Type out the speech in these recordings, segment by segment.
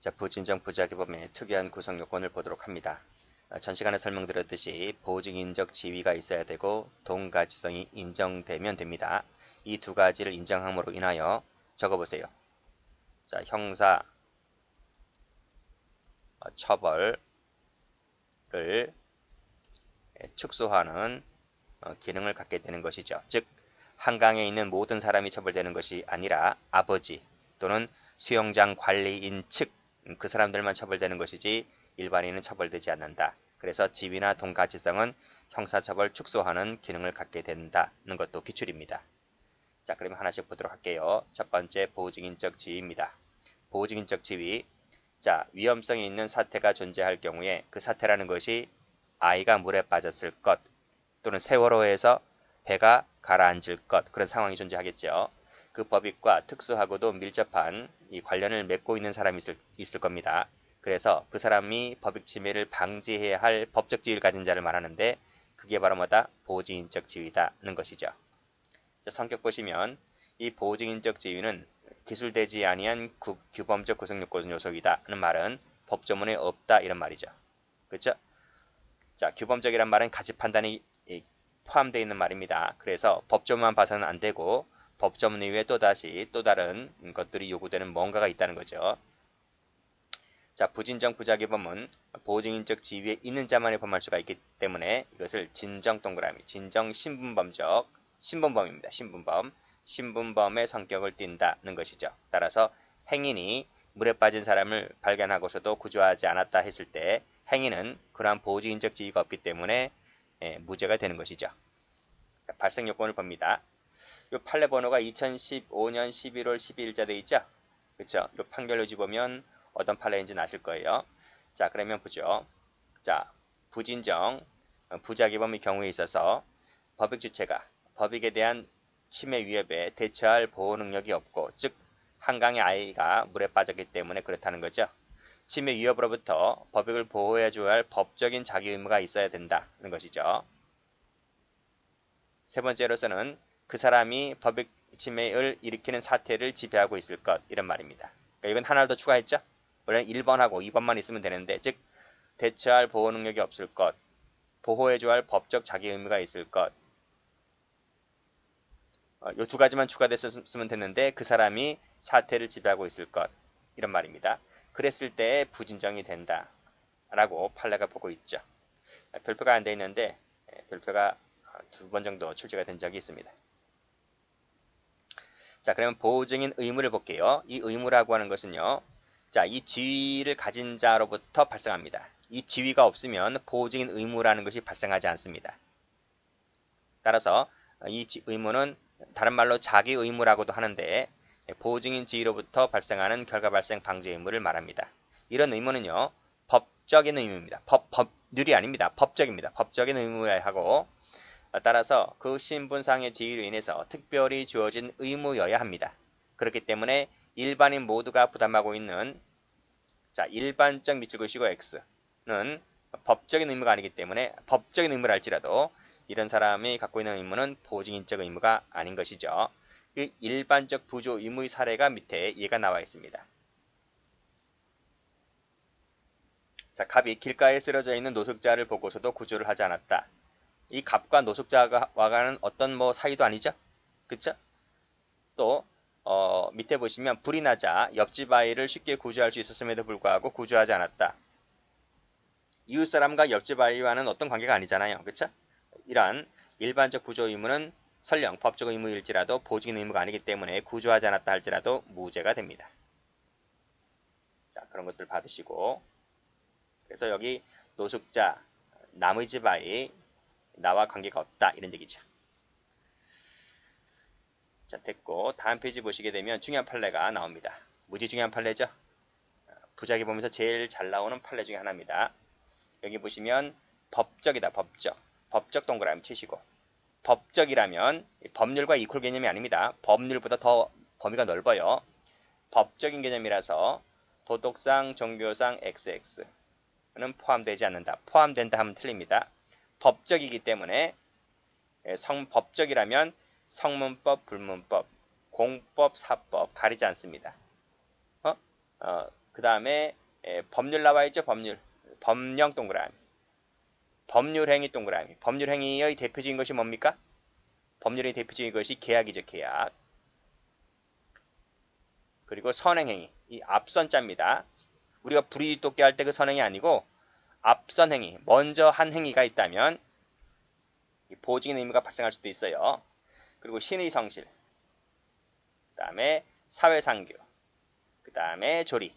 자, 부진정 부작위범의 특이한 구성 요건을 보도록 합니다. 전 시간에 설명드렸듯이 보증인적 지위가 있어야 되고 동가치성이 인정되면 됩니다. 이 두 가지를 인정함으로 인하여 적어보세요. 자, 형사 처벌을 축소하는 기능을 갖게 되는 것이죠. 즉, 한강에 있는 모든 사람이 처벌되는 것이 아니라 아버지 또는 수영장 관리인 측 그 사람들만 처벌되는 것이지 일반인은 처벌되지 않는다. 그래서 지위나 동가치성은 형사처벌 축소하는 기능을 갖게 된다는 것도 기출입니다. 자, 그러면 하나씩 보도록 할게요. 첫 번째 보증인적 지위입니다. 보증인적 지위. 자, 위험성이 있는 사태가 존재할 경우에 그 사태라는 것이 아이가 물에 빠졌을 것 또는 세월호에서 배가 가라앉을 것 그런 상황이 존재하겠죠. 그 법익과 특수하고도 밀접한 이 관련을 맺고 있는 사람이 있을 겁니다. 그래서 그 사람이 법익 침해를 방지해야 할 법적 지위를 가진 자를 말하는데 그게 바로 뭐다? 보증인적 지위다는 것이죠. 자, 성격 보시면 이 보증인적 지위는 기술되지 아니한 규범적 구성 요건 요소이다 하는 말은 법조문에 없다 이런 말이죠. 그렇죠? 자, 규범적이란 말은 가치 판단이 포함되어 있는 말입니다. 그래서 법조문만 봐서는 안 되고 법조문 이외에 또다시 또 다른 것들이 요구되는 뭔가가 있다는 거죠. 자, 부진정 부작위범은 보증인적 지위에 있는 자만이 범할 수가 있기 때문에 이것을 진정 동그라미, 진정 신분범입니다. 신분범의 성격을 띈다는 것이죠. 따라서 행인이 물에 빠진 사람을 발견하고서도 구조하지 않았다 했을 때 행인은 그러한 보증인적 지위가 없기 때문에 무죄가 되는 것이죠. 자, 발생 요건을 봅니다. 이 판례 번호가 2015년 11월 12일자 되어 있죠? 그렇죠? 이 판결 요지 보면 어떤 판례인지는 아실 거예요. 자, 그러면 보죠. 자, 부진정 부작위범의 경우에 있어서 법익 주체가 법익에 대한 침해 위협에 대처할 보호 능력이 없고, 즉 한강의 아이가 물에 빠졌기 때문에 그렇다는 거죠. 침해 위협으로부터 법익을 보호해 줘야 할 법적인 자기 의무가 있어야 된다는 것이죠. 세 번째로서는 그 사람이 법익 침해를 일으키는 사태를 지배하고 있을 것 이런 말입니다. 그러니까 이건 하나를 더 추가했죠. 원래는 1번하고 2번만 있으면 되는데, 즉 대처할 보호 능력이 없을 것, 보호해줘야 할 법적 자기 의무가 있을 것, 이 두 가지만 추가됐으면 됐는데 그 사람이 사태를 지배하고 있을 것 이런 말입니다. 그랬을 때 부진정이 된다 라고 판례가 보고 있죠. 별표가 안 돼 있는데 별표가 2번 정도 출제가 된 적이 있습니다. 자, 그러면 보증인 의무를 볼게요. 이 의무라고 하는 것은요. 자, 이 지위를 가진 자로부터 발생합니다. 이 지위가 없으면 보증인 의무라는 것이 발생하지 않습니다. 따라서 이 의무는 다른 말로 자기 의무라고도 하는데 보증인 지위로부터 발생하는 결과 발생 방지 의무를 말합니다. 이런 의무는요. 법적인 의무입니다. 법률이 아닙니다. 법적입니다. 법적인 의무여야 하고 따라서 그 신분상의 지위로 인해서 특별히 주어진 의무여야 합니다. 그렇기 때문에 일반인 모두가 부담하고 있는 자, 일반적 밑줄 그으시고 X는 법적인 의무가 아니기 때문에 법적인 의무라 할지라도 이런 사람이 갖고 있는 의무는 보증인적 의무가 아닌 것이죠. 그 일반적 부조 의무의 사례가 밑에 얘가 나와 있습니다. 자, 갑이 길가에 쓰러져 있는 노숙자를 보고서도 구조를 하지 않았다. 이 갑과 노숙자와는 어떤 사이도 아니죠? 그쵸? 또 밑에 보시면 불이 나자 옆집 아이를 쉽게 구조할 수 있었음에도 불구하고 구조하지 않았다. 이웃 사람과 옆집 아이와는 어떤 관계가 아니잖아요. 그쵸? 이러한 일반적 구조 의무는 설령 법적 의무일지라도 보증인 의무가 아니기 때문에 구조하지 않았다 할지라도 무죄가 됩니다. 자, 그런 것들 받으시고 그래서 여기 노숙자, 남의 집 아이, 나와 관계가 없다 이런 얘기죠. 자, 됐고 다음 페이지 보시게 되면 중요한 판례가 나옵니다. 무지 중요한 판례죠. 부작위 보면서 제일 잘 나오는 판례 중에 하나입니다. 여기 보시면 법적이다. 법적 동그라미 치시고 법적이라면 법률과 이퀄 개념이 아닙니다. 법률보다 더 범위가 넓어요. 법적인 개념이라서 도덕상, 종교상, XX는 포함되지 않는다. 포함된다 하면 틀립니다. 법적이기 때문에 법적이라면 성문법, 불문법, 공법, 사법 가리지 않습니다. 그 다음에 법률 나와 있죠. 법률. 법령 동그라미. 법률행위 동그라미. 법률행위의 대표적인 것이 뭡니까? 법률의 대표적인 것이 계약이죠. 계약. 그리고 선행행위. 이 앞선자입니다. 우리가 부리뒷독게 할 때 그 선행이 아니고 앞선행위. 먼저 한 행위가 있다면 보증인 의무가 발생할 수도 있어요. 그리고 신의 성실. 그 다음에 사회상규. 그 다음에 조리.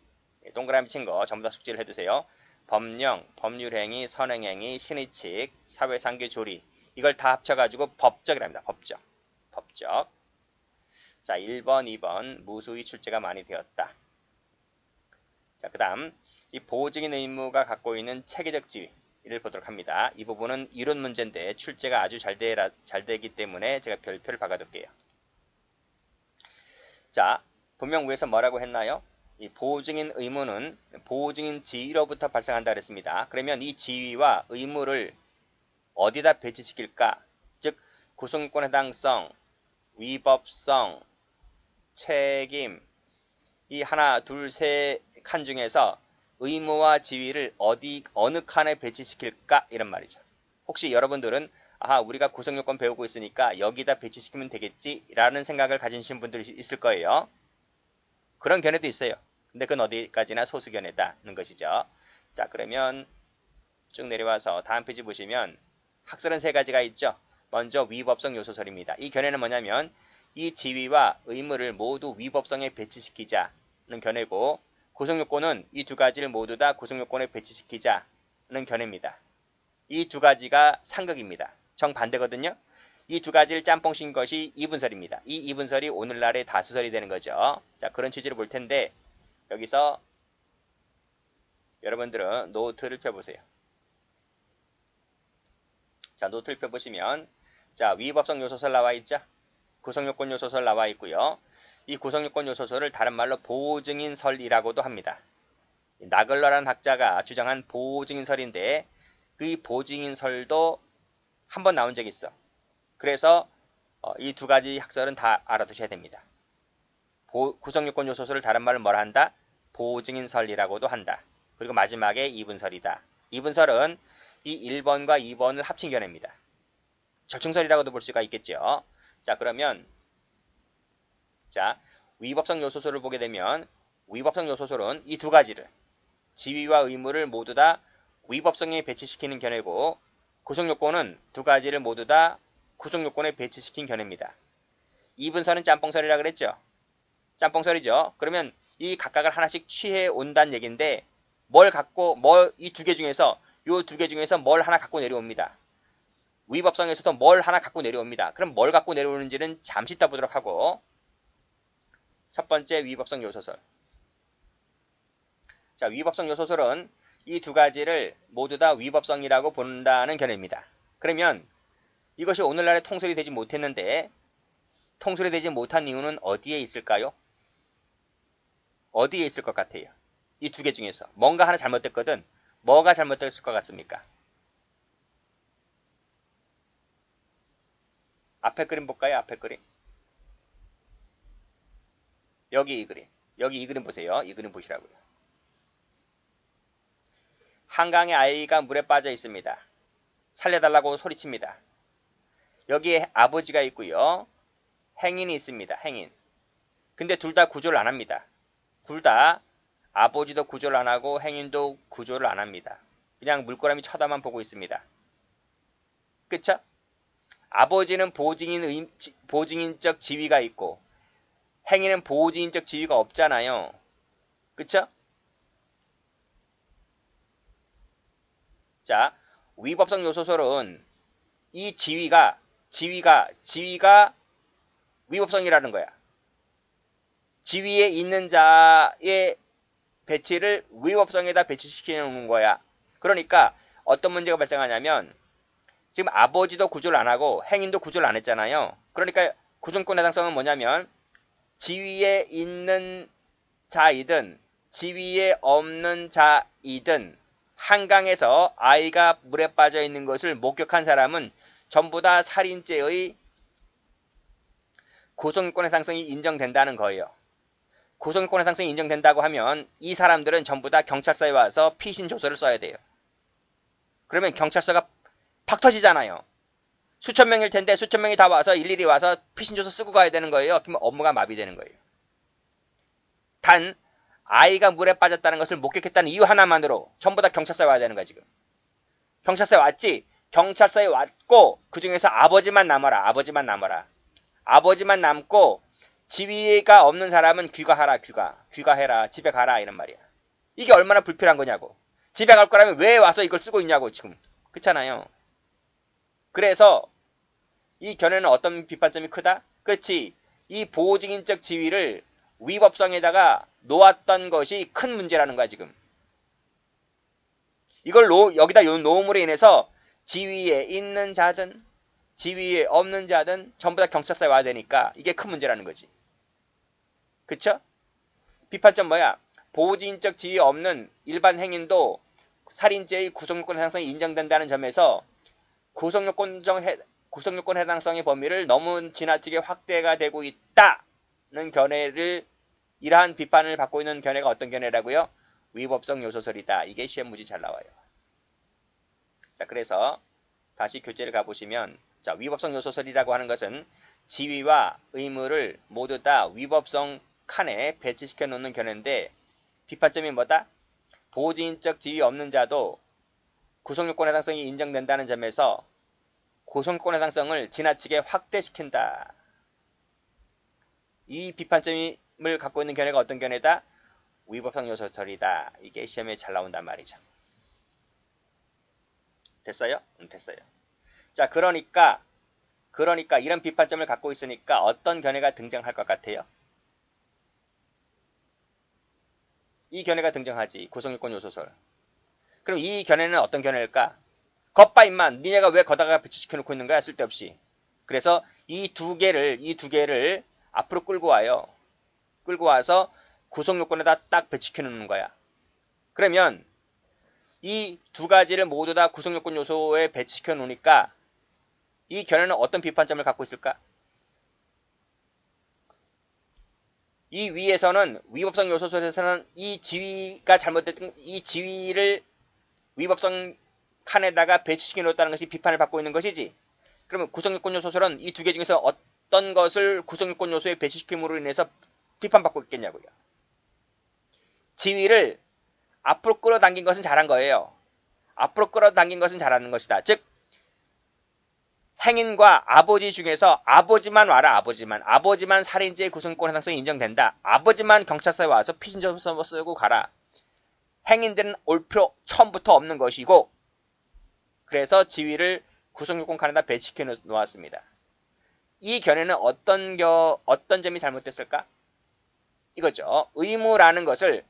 동그라미 친 거 전부 다 숙지를 해두세요. 법령, 법률행위, 선행행위, 신의칙, 사회상규, 조리. 이걸 다 합쳐가지고 법적이랍니다. 법적. 법적. 자, 1번, 2번 무수히 출제가 많이 되었다. 자, 그 다음 이 보증인 의무가 갖고 있는 체계적 지위를 보도록 합니다. 이 부분은 이론 문제인데 출제가 아주 잘 되기 때문에 제가 별표를 박아둘게요. 자, 분명 위에서 뭐라고 했나요? 이 보증인 의무는 보증인 지위로부터 발생한다 그랬습니다. 그러면 이 지위와 의무를 어디다 배치시킬까? 즉 구성요건 해당성, 위법성, 책임 이 하나, 둘, 세 칸 중에서 의무와 지위를 어느 칸에 배치시킬까? 이런 말이죠. 혹시 여러분들은 우리가 구성요건 배우고 있으니까 여기다 배치시키면 되겠지? 라는 생각을 가지신 분들이 있을 거예요. 그런 견해도 있어요. 근데 그건 어디까지나 소수 견해다는 것이죠. 자, 그러면 쭉 내려와서 다음 페이지 보시면 학설은 세 가지가 있죠. 먼저 위법성 요소설입니다. 이 견해는 뭐냐면 이 지위와 의무를 모두 위법성에 배치시키자는 견해고 구성요건은 이 두 가지를 모두 다 구성요건에 배치시키자는 견해입니다. 이 두 가지가 상극입니다. 정반대거든요. 이 두 가지를 짬뽕신 것이 이분설입니다. 이 이분설이 오늘날의 다수설이 되는 거죠. 자, 그런 취지로 볼 텐데 여기서 여러분들은 노트를 펴보세요. 자, 노트를 펴보시면 자, 위법성 요소설 나와 있죠. 구성요건 요소설 나와 있고요. 이 구성요건 요소설을 다른 말로 보증인설이라고도 합니다. 나글러라는 학자가 주장한 보증인설인데 그 보증인설도 한번 나온 적이 있어. 그래서 이 두 가지 학설은 다 알아두셔야 됩니다. 구성요건 요소설을 다른 말로 뭐라 한다? 보증인설이라고도 한다. 그리고 마지막에 이분설이다. 이분설은 이 1번과 2번을 합친 견해입니다. 절충설이라고도 볼 수가 있겠죠. 자, 그러면 자, 위법성 요소설을 보게 되면 위법성 요소설은 이 두 가지를 지위와 의무를 모두 다 위법성에 배치시키는 견해고 구성요건은 두 가지를 모두 다 구성요건에 배치시킨 견해입니다. 이분설은 짬뽕설이라 그랬죠. 짬뽕설이죠. 그러면 이 각각을 하나씩 취해 온다는 얘기인데 이 두 개 중에서 뭘 하나 갖고 내려옵니다. 위법성에서도 뭘 하나 갖고 내려옵니다. 그럼 뭘 갖고 내려오는지는 잠시 이따 보도록 하고 첫 번째 위법성 요소설. 자, 위법성 요소설은 이 두 가지를 모두 다 위법성이라고 본다는 견해입니다. 그러면 이것이 오늘날에 통솔이 되지 못했는데 통솔이 되지 못한 이유는 어디에 있을까요? 어디에 있을 것 같아요? 이 두 개 중에서 뭔가 하나 잘못됐거든. 뭐가 잘못됐을 것 같습니까? 앞에 그림 볼까요? 앞에 그림. 여기 이 그림. 여기 이 그림 보세요. 이 그림 보시라고요. 한강에 아이가 물에 빠져 있습니다. 살려달라고 소리칩니다. 여기에 아버지가 있고요. 행인이 있습니다. 행인. 근데 둘 다 구조를 안 합니다. 둘 다 아버지도 구조를 안 하고 행인도 구조를 안 합니다. 그냥 물고라미 쳐다만 보고 있습니다. 그쵸? 아버지는 보증인적 지위가 있고 행인은 보증인적 지위가 없잖아요. 그쵸? 자, 위법성 요소설은 이 지위가 위법성이라는 거야. 지위에 있는 자의 배치를 위법성에다 배치시키는 거야. 그러니까 어떤 문제가 발생하냐면 지금 아버지도 구조를 안 하고 행인도 구조를 안 했잖아요. 그러니까 구성권 해당성은 뭐냐면 지위에 있는 자이든 지위에 없는 자이든 한강에서 아이가 물에 빠져 있는 것을 목격한 사람은 전부 다 살인죄의 구성권 해당성이 인정된다는 거예요. 구속요건 해당성이 인정된다고 하면 이 사람들은 전부 다 경찰서에 와서 피신 조서를 써야 돼요. 그러면 경찰서가 팍 터지잖아요. 수천 명일 텐데 수천 명이 다 와서 일일이 와서 피신 조서 쓰고 가야 되는 거예요. 그러면 업무가 마비되는 거예요. 단 아이가 물에 빠졌다는 것을 목격했다는 이유 하나만으로 전부 다 경찰서에 와야 되는 거야 지금. 경찰서에 왔지. 경찰서에 왔고 그 중에서 아버지만 남아라. 아버지만 남아라. 아버지만 남고 지위가 없는 사람은 귀가하라. 귀가해라. 집에 가라. 이런 말이야. 이게 얼마나 불필요한 거냐고. 집에 갈 거라면 왜 와서 이걸 쓰고 있냐고 지금. 그렇잖아요. 그래서 이 견해는 어떤 비판점이 크다? 그렇지. 이 보호증인적 지위를 위법성에다가 놓았던 것이 큰 문제라는 거야 지금. 이걸 여기다 놓음으로 인해서 지위에 있는 자든 지위에 없는 자든 전부 다 경찰서에 와야 되니까 이게 큰 문제라는 거지. 그쵸? 비판점 뭐야? 보호증인적 지위 없는 일반 행인도 살인죄의 구속요건 해당성이 인정된다는 점에서 구속요건 해당성의 범위를 너무 지나치게 확대가 되고 있다는 견해를 이러한 비판을 받고 있는 견해가 어떤 견해라고요? 위법성 요소설이다. 이게 시험 문제 잘 나와요. 자, 그래서 다시 교재를 가보시면 자, 위법성 요소설이라고 하는 것은 지위와 의무를 모두 다 위법성 칸에 배치시켜 놓는 견해인데 비판점이 뭐다? 보호증인적 지위 없는 자도 구속요건 해당성이 인정된다는 점에서 구속요건 해당성을 지나치게 확대시킨다. 이 비판점을 갖고 있는 견해가 어떤 견해다? 위법성 요소설이다. 이게 시험에 잘 나온단 말이죠. 됐어요? 됐어요. 자, 그러니까 이런 비판점을 갖고 있으니까 어떤 견해가 등장할 것 같아요? 이 견해가 등장하지. 구속요건 요소설. 그럼 이 견해는 어떤 견해일까? 겉봐 임마. 니네가 왜 거다가 배치시켜 놓고 있는 거야? 쓸데없이. 그래서 이 두 개를 앞으로 끌고 와요. 끌고 와서 구속요건에다 딱 배치시켜 놓는 거야. 그러면 이 두 가지를 모두 다 구속요건 요소에 배치시켜 놓으니까 이 견해는 어떤 비판점을 갖고 있을까? 이 위에서는 위법성 요소설에서는 이 지위가 잘못됐던 이 지위를 위법성 칸에다가 배치시켜 놓았다는 것이 비판을 받고 있는 것이지. 그러면 구속요건 요소설은 이 두 개 중에서 어떤 것을 구속요건 요소에 배치시킴으로 인해서 비판받고 있겠냐고요. 지위를 앞으로 끌어당긴 것은 잘한 거예요. 앞으로 끌어당긴 것은 잘하는 것이다. 즉 행인과 아버지 중에서 아버지만 와라. 아버지만 살인죄의 구속요건 해당성이 인정된다. 아버지만 경찰서에 와서 피신조서 쓰고 가라. 행인들은 올 필요 처음부터 없는 것이고 그래서 지위를 구속요건 칸에다 배치시켜 놓았습니다. 이 견해는 어떤 점이 잘못됐을까? 이거죠. 의무라는 것을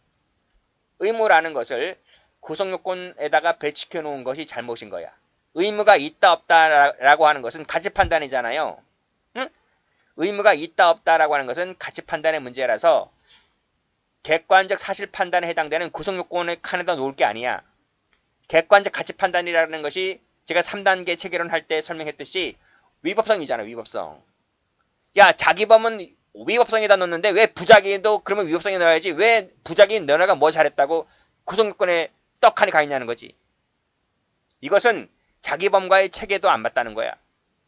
구속요건에다가 배치시켜 놓은 것이 잘못인 거야. 의무가 있다 없다라고 하는 것은 가치 판단이잖아요. 응? 의무가 있다 없다라고 하는 것은 가치 판단의 문제라서 객관적 사실 판단에 해당되는 구속요건의 칸에다 놓을 게 아니야. 객관적 가치 판단이라는 것이 제가 3단계 체계론 할 때 설명했듯이 위법성이잖아. 위법성. 야, 자기범은 위법성에다 넣는데 왜 부작위도 그러면 위법성에 넣어야지. 왜 부작위 너네가 뭐 잘했다고 구속요건에 떡하니 가 있냐는 거지. 이것은 자기범과의 체계도 안 맞다는 거야.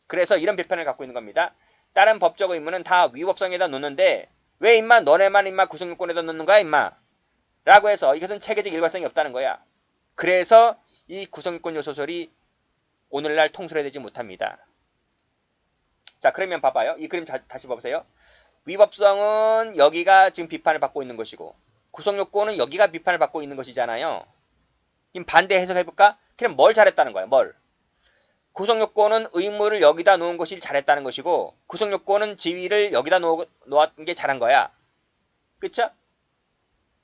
그래서 이런 비판을 갖고 있는 겁니다. 다른 법적 의무는 다 위법성에다 놓는데 왜 임마 너네만 임마 구속요건에다 놓는 거야 임마 라고 해서 이것은 체계적 일관성이 없다는 거야. 그래서 이 구속요건 요소설이 오늘날 통솔되지 못합니다. 자, 그러면 봐봐요. 이 그림 다시 보세요. 위법성은 여기가 지금 비판을 받고 있는 것이고 구속요건은 여기가 비판을 받고 있는 것이잖아요. 그럼 반대 해석해볼까? 그럼 뭘 잘했다는 거야. 뭘? 구속요건은 의무를 여기다 놓은 것이 잘했다는 것이고 구속요건은 지위를 여기다 놓았던 게 잘한 거야. 그쵸?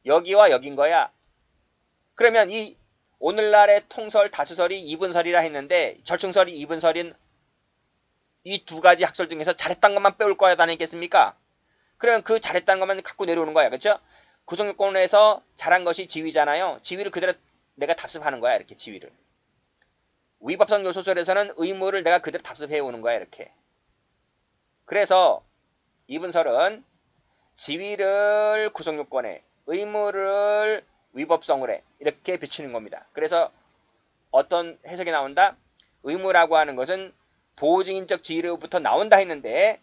여기와 여긴 거야. 그러면 이 오늘날의 통설 다수설이 이분설이라 했는데 절충설이 이분설인 이 두 가지 학설 중에서 잘했다는 것만 빼올 거야 다니겠습니까? 그러면 그 잘했다는 것만 갖고 내려오는 거야. 그쵸? 구속요건에서 잘한 것이 지위잖아요. 지위를 그대로 내가 답습하는 거야. 이렇게 지위를. 위법성 요소설에서는 의무를 내가 그대로 답습해 오는 거야. 이렇게. 그래서 이분설은 지위를 구성요건에, 의무를 위법성으로 이렇게 비추는 겁니다. 그래서 어떤 해석이 나온다? 의무라고 하는 것은 보호증인적 지위로부터 나온다 했는데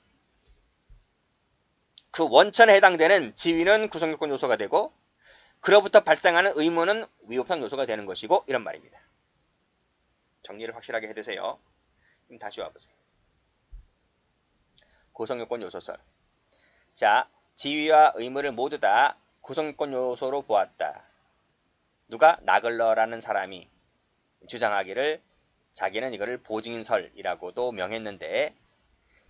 그 원천에 해당되는 지위는 구성요건 요소가 되고 그로부터 발생하는 의무는 위법성 요소가 되는 것이고 이런 말입니다. 정리를 확실하게 해두세요. 그럼 다시 와보세요. 구성요건 요소설. 자, 지위와 의무를 모두 다 구성요건 요소로 보았다. 누가? 나글러라는 사람이 주장하기를 자기는 이거를 보증인설이라고도 명했는데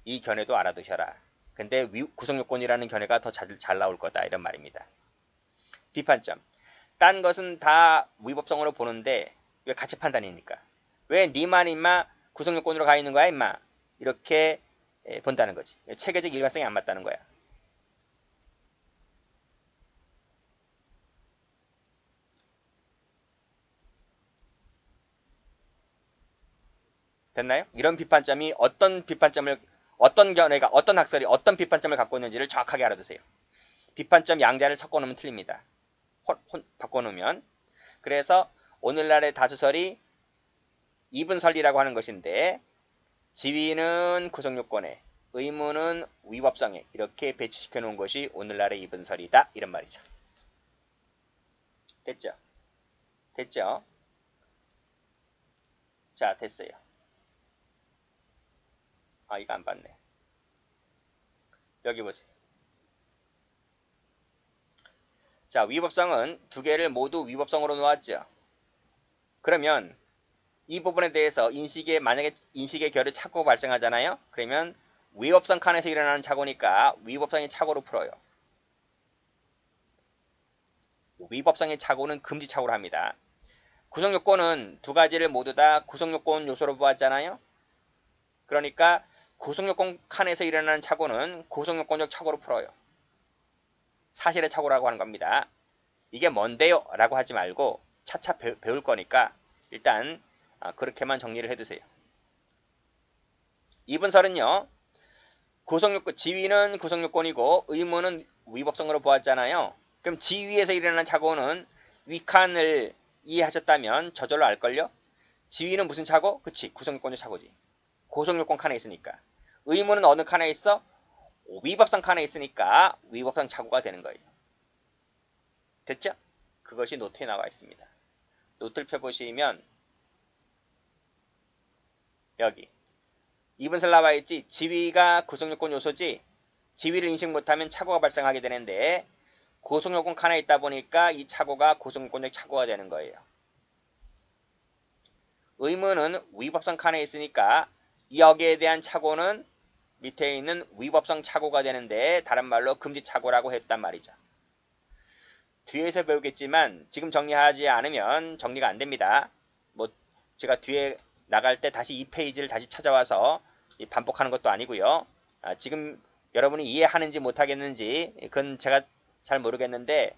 이 견해도 알아두셔라. 근데 구성요건이라는 견해가 더 잘 나올 거다 이런 말입니다. 비판점. 딴 것은 다 위법성으로 보는데 왜 가치 판단이니까? 왜 니만 임마 구성요건으로 가 있는 거야 임마? 이렇게 본다는 거지. 체계적 일관성이 안 맞다는 거야. 됐나요? 이런 비판점이 어떤 견해가, 어떤 학설이 어떤 비판점을 갖고 있는지를 정확하게 알아두세요. 비판점 양자를 섞어놓으면 틀립니다. 바꿔놓으면. 그래서 오늘날의 다수설이 이분설이라고 하는 것인데 지위는 구성요건에, 의무는 위법성에 이렇게 배치시켜 놓은 것이 오늘날의 이분설이다 이런 말이죠. 됐죠? 됐죠? 자, 됐어요. 아, 이거 안 봤네. 여기 보세요. 자, 위법성은 두 개를 모두 위법성으로 놓았죠. 그러면 이 부분에 대해서 만약에 인식의 결이 착오가 발생하잖아요. 그러면 위법성 칸에서 일어나는 착오니까 위법성의 착오로 풀어요. 위법성의 착오는 금지 착오로 합니다. 구성요건은 두 가지를 모두 다 구성요건 요소로 보았잖아요. 그러니까 구성요건 칸에서 일어나는 착오는 구성요건적 착오로 풀어요. 사실의 착오라고 하는 겁니다. 이게 뭔데요? 라고 하지 말고 차차 배울 거니까 일단 그렇게만 정리를 해두세요. 이분설은요. 지위는 구성요건이고 의무는 위법성으로 보았잖아요. 그럼 지위에서 일어나는 착오는 위칸을 이해하셨다면 저절로 알걸요? 지위는 무슨 착오? 그치, 구성요건적 착오지. 구성요건 칸에 있으니까. 의무는 어느 칸에 있어? 위법성 칸에 있으니까 위법성 착오가 되는 거예요. 됐죠? 그것이 노트에 나와 있습니다. 노트를 펴보시면 여기 이분설 나와 있지. 지위가 구성요건 요소지. 지위를 인식 못하면 착오가 발생하게 되는데 구성요건 칸에 있다 보니까 이 착오가 구성요건적 착오가 되는 거예요. 의무는 위법성 칸에 있으니까 여기에 대한 착오는 밑에 있는 위법성 착오가 되는데 다른 말로 금지 착오라고 했단 말이죠. 뒤에서 배우겠지만 지금 정리하지 않으면 정리가 안 됩니다. 뭐 제가 뒤에 나갈 때 다시 이 페이지를 다시 찾아와서 반복하는 것도 아니고요. 지금 여러분이 이해하는지 못하겠는지 그건 제가 잘 모르겠는데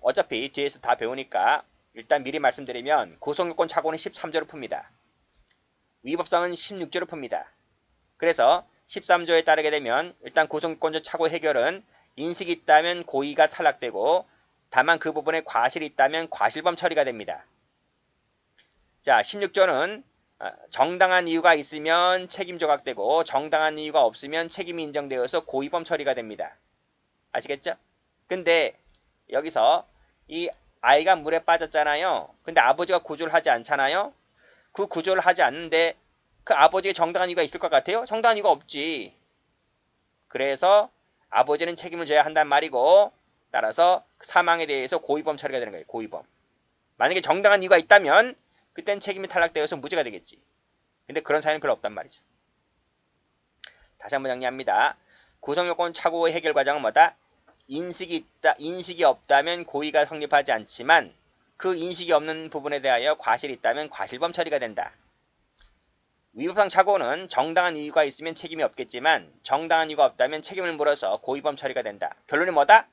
어차피 뒤에서 다 배우니까 일단 미리 말씀드리면 구성요건 착오는 13조로 풉니다. 위법성은 16조로 풉니다. 그래서 13조에 따르게 되면 일단 구성요건적 착오 해결은 인식이 있다면 고의가 탈락되고 다만 그 부분에 과실이 있다면 과실범 처리가 됩니다. 자, 16조는 정당한 이유가 있으면 책임 조각되고 정당한 이유가 없으면 책임이 인정되어서 고의범 처리가 됩니다. 아시겠죠? 근데 여기서 이 아이가 물에 빠졌잖아요. 근데 아버지가 구조를 하지 않잖아요. 그 구조를 하지 않는데 그 아버지의 정당한 이유가 있을 것 같아요? 정당한 이유가 없지. 그래서 아버지는 책임을 져야 한단 말이고 따라서 사망에 대해서 고의범 처리가 되는 거예요. 고의범. 만약에 정당한 이유가 있다면 그땐 책임이 탈락되어서 무죄가 되겠지. 근데 그런 사연은 별로 없단 말이죠. 다시 한번 정리합니다. 구성요건 착오의 해결 과정은 뭐다? 인식이 없다면 고의가 성립하지 않지만 그 인식이 없는 부분에 대하여 과실이 있다면 과실범 처리가 된다. 위법성 착오는 정당한 이유가 있으면 책임이 없겠지만 정당한 이유가 없다면 책임을 물어서 고의범 처리가 된다. 결론이 뭐다?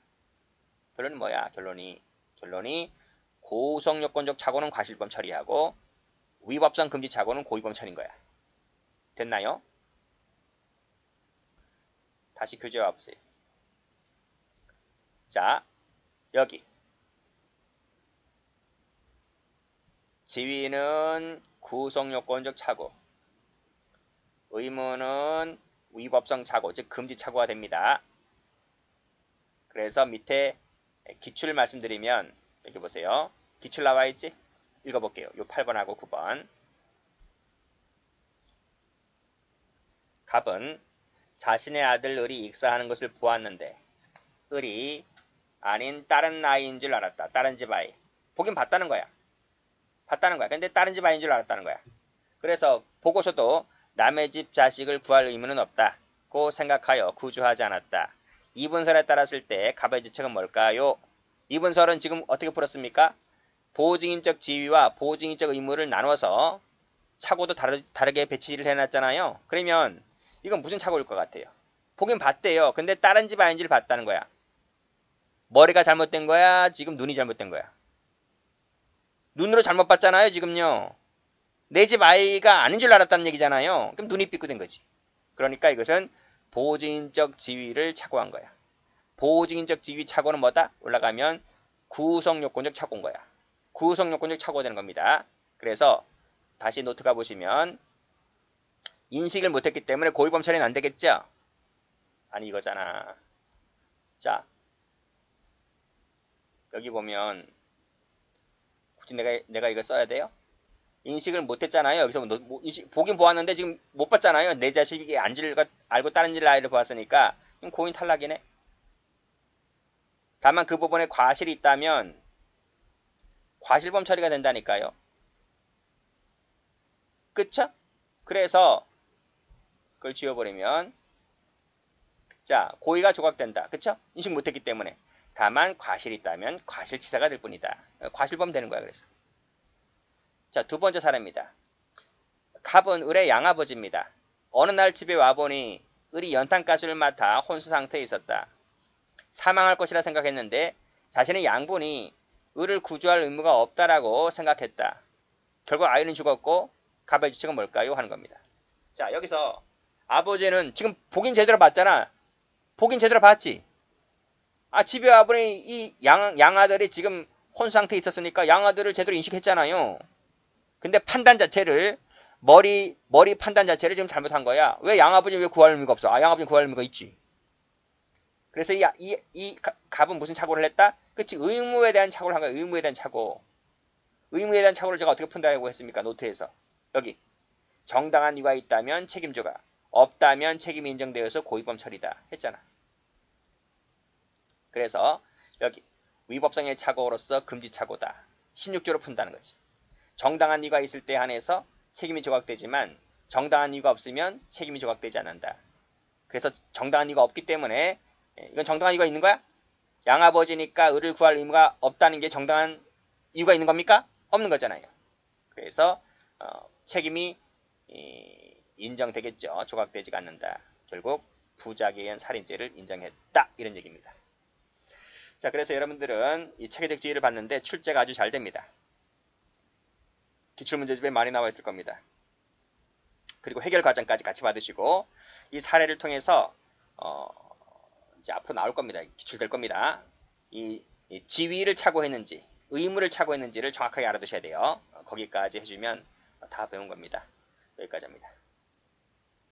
결론이 뭐야? 결론이 구성요건적 착오는 과실범 처리하고 위법성 금지 착오는 고의범 처리인 거야. 됐나요? 다시 교재 와보세요. 자, 여기 지위는 구성요건적 착오, 의무는 위법성 착오, 즉 금지 착오가 됩니다. 그래서 밑에 기출 말씀드리면 여기 보세요. 기출 나와 있지? 읽어볼게요. 요 8번하고 9번. 갑은 자신의 아들 을이 익사하는 것을 보았는데 을이 아닌 다른 아이인 줄 알았다. 다른 집 아이. 보긴 봤다는 거야. 봤다는 거야. 근데 다른 집 아이인 줄 알았다는 거야. 그래서 보고서도 남의 집 자식을 구할 의무는 없다고 생각하여 구조하지 않았다. 이분설에 따랐을 때 갑의 주책은 뭘까요? 이분설은 지금 어떻게 풀었습니까? 보호증인적 지위와 보호증인적 의무를 나눠서 착오도 다르게 배치를 해놨잖아요. 그러면 이건 무슨 착오일 것 같아요? 보긴 봤대요. 근데 다른 집 아이인지를 봤다는 거야. 머리가 잘못된 거야? 지금 눈이 잘못된 거야? 눈으로 잘못 봤잖아요, 지금요. 내 집 아이가 아닌 줄 알았다는 얘기잖아요. 그럼 눈이 삐끗된 거지. 그러니까 이것은 보호증인적 지위를 착오한 거야. 보호증인적 지위 착오는 뭐다? 올라가면 구성요건적 착오인 거야. 구성요건적 착오가 되는 겁니다. 그래서 다시 노트 가보시면 인식을 못했기 때문에 고의범 처리는 안 되겠죠? 아니 이거잖아. 자, 여기 보면 굳이 내가 이거 써야 돼요? 인식을 못했잖아요. 여기서 보긴 보았는데 지금 못 봤잖아요. 내 자식이 알고 다른 질 아이를 보았으니까 고의 탈락이네. 다만 그 부분에 과실이 있다면 과실범 처리가 된다니까요. 그쵸? 그래서 그걸 지워버리면 자, 고의가 조각된다. 그쵸? 인식 못했기 때문에. 다만 과실이 있다면 과실치사가 될 뿐이다. 과실범 되는 거야. 그래서 자, 두 번째 사례입니다. 갑은 을의 양아버지입니다. 어느 날 집에 와보니 을이 연탄가스를 맡아 혼수 상태에 있었다. 사망할 것이라 생각했는데 자신의 양분이 을을 구조할 의무가 없다라고 생각했다. 결국 아이는 죽었고 갑의 주책은 뭘까요? 하는 겁니다. 자, 여기서 아버지는 지금 보긴 제대로 봤잖아. 보긴 제대로 봤지. 아, 집에 와보니 이 양아들이 지금 혼수 상태에 있었으니까 양아들을 제대로 인식했잖아요. 근데 판단 자체를 머리 판단 자체를 지금 잘못한 거야. 왜 양아버지 왜 구할 의무가 없어? 아, 양아버지 구할 의무가 있지. 그래서 이 갑은 무슨 착오를 했다? 그치, 의무에 대한 착오를 한 거야. 의무에 대한 착오. 의무에 대한 착오를 제가 어떻게 푼다고 했습니까? 노트에서. 여기. 정당한 이유가 있다면 책임져가. 없다면 책임이 인정되어서 고의범 처리다. 했잖아. 그래서 여기 위법성의 착오로서 금지 착오다. 16조로 푼다는 거지. 정당한 이유가 있을 때 한해서 책임이 조각되지만 정당한 이유가 없으면 책임이 조각되지 않는다. 그래서 정당한 이유가 없기 때문에 이건 정당한 이유가 있는 거야? 양아버지니까 을을 구할 의무가 없다는 게 정당한 이유가 있는 겁니까? 없는 거잖아요. 그래서 책임이 인정되겠죠. 조각되지가 않는다. 결국 부작위에 의한 살인죄를 인정했다. 이런 얘기입니다. 자, 그래서 여러분들은 이 체계적 지위를 봤는데 출제가 아주 잘 됩니다. 기출문제집에 많이 나와 있을 겁니다. 그리고 해결 과정까지 같이 받으시고 이 사례를 통해서 이제 앞으로 나올 겁니다. 기출될 겁니다. 이 지위를 착오했는지 의무를 착오했는지를 정확하게 알아두셔야 돼요. 거기까지 해주면 다 배운 겁니다. 여기까지 합니다.